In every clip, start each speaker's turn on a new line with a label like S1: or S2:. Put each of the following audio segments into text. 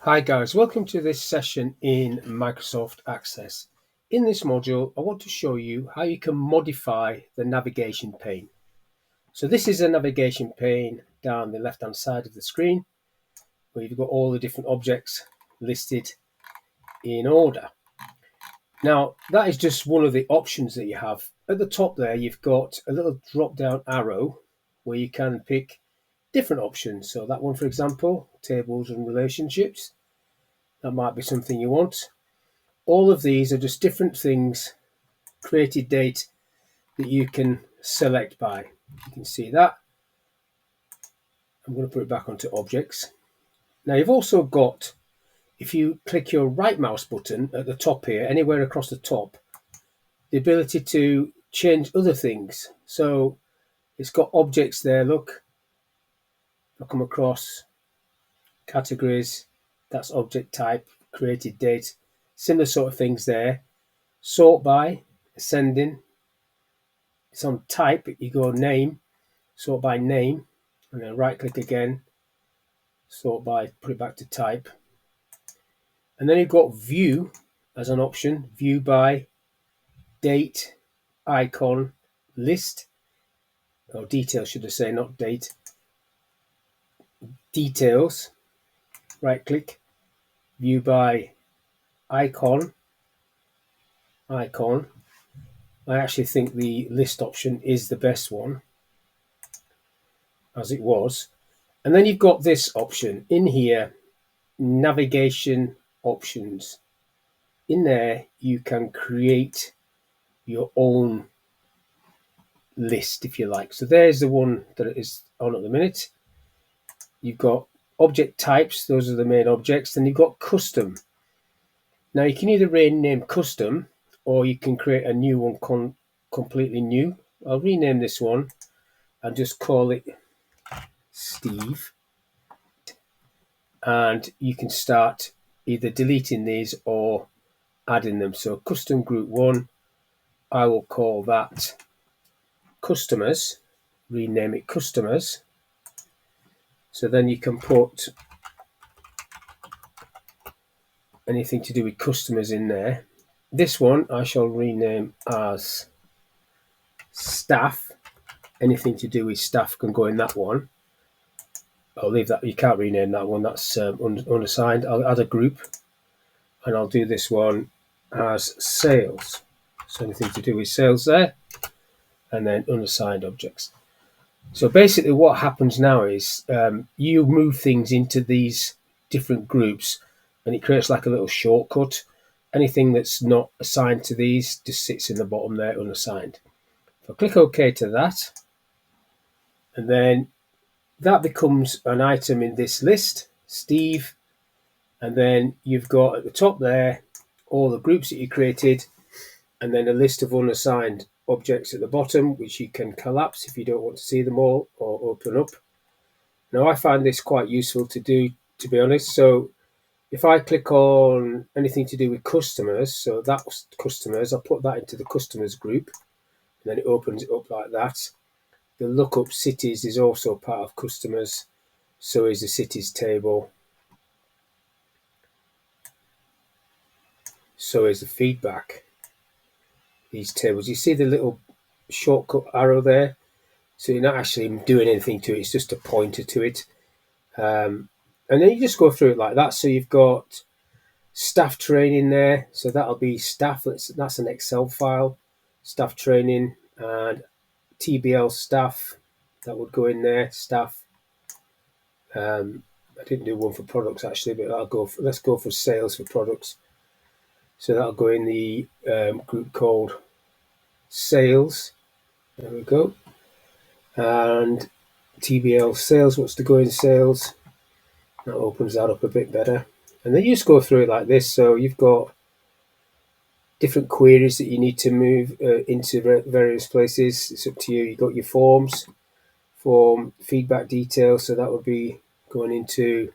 S1: Hi guys, welcome to this session in Microsoft Access. In this module, I want to show you how you can modify the navigation pane. So this is a navigation pane down the left-hand side of the screen, where you've got all the different objects listed in order. Now, that is just one of the options that you have. At the top there, you've got a little drop-down arrow where you can pick different options. So that one, for example, tables and relationships. That might be something you want. All of these are just different things, created date, that you can select by. You can see that. I'm going to put it back onto objects. Now you've also got, if you click your right mouse button at the top here, anywhere across the top, the ability to change other things. So it's got objects there, look. I'll come across categories, that's object type, created date, similar sort of things there. Sort by, ascending. It's on type, you go name, sort by name, and then right click again, sort by, put it back to type. And then you've got view as an option, view by, date, icon, list, or details should I say, not date. Details, right click, view by icon. I actually think the list option is the best one, as it was. And then you've got this option in here, navigation options. In there, you can create your own list, if you like. So there's the one that is on at the minute. You've got object types, those are the main objects. Then you've got custom. Now you can either rename custom or you can create a new one completely new. I'll rename this one and just call it Steve. And you can start either deleting these or adding them. So custom group 1, I will call that customers, rename it customers. So then you can put anything to do with customers in there. This one I shall rename as staff. Anything to do with staff can go in that one. I'll leave that, you can't rename that one, that's unassigned. I'll add a group and I'll do this one as sales. So anything to do with sales there, and then unassigned objects. So basically what happens now is you move things into these different groups and it creates like a little shortcut. Anything that's not assigned to these just sits in the bottom there, unassigned. So click OK to that, and then that becomes an item in this list, Steve, and then you've got at the top there all the groups that you created, and then a list of unassigned objects at the bottom, which you can collapse if you don't want to see them all, or open up. Now I find this quite useful to do, to be honest. So if I click on anything to do with customers, so that's customers, I'll put that into the customers group, and then it opens it up like that. The lookup cities is also part of customers, so is the cities table, so is the feedback. These tables, you see the little shortcut arrow there, so you're not actually doing anything to it, it's just a pointer to it. And then you just go through it like that. So you've got staff training there, so that'll be staff, that's an Excel file, staff training, and TBL staff, that would go in there, staff. I didn't do one for products actually, but let's go for sales for products. So that'll go in the group called sales. There we go. And TBL sales, what's to go in sales? That opens that up a bit better. And then you just go through it like this. So you've got different queries that you need to move into various places. It's up to you. You've got your forms, form feedback details. So that would be going into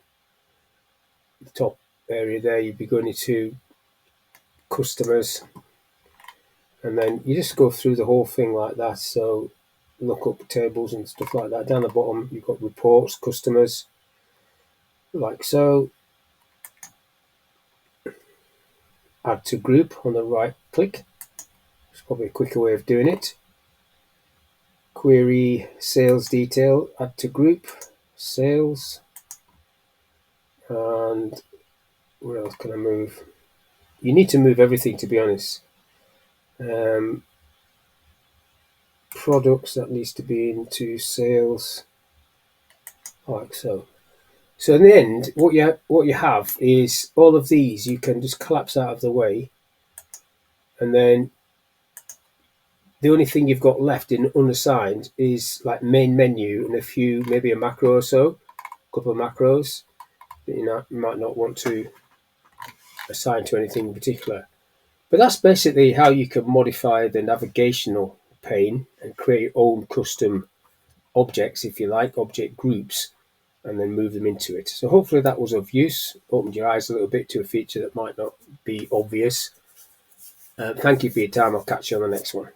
S1: the top area there. You'd be going into customers. And then you just go through the whole thing like that. So look up tables and stuff like that. Down the bottom, you've got reports, customers, like so. add to group on the right click. It's probably a quicker way of doing it. Query sales detail, add to group, sales, and where else can I move? You need to move everything, to be honest. Products, that needs to be into sales, like so. So in the end, what you have is all of these you can just collapse out of the way, and then the only thing you've got left in unassigned is like main menu and a few, maybe a macro or so, a couple of macros that you might not want to assign to anything in particular. But that's basically how you can modify the navigational pane and create your own custom objects, if you like, object groups, and then move them into it. So hopefully that was of use, opened your eyes a little bit to a feature that might not be obvious. Thank you for your time. I'll catch you on the next one.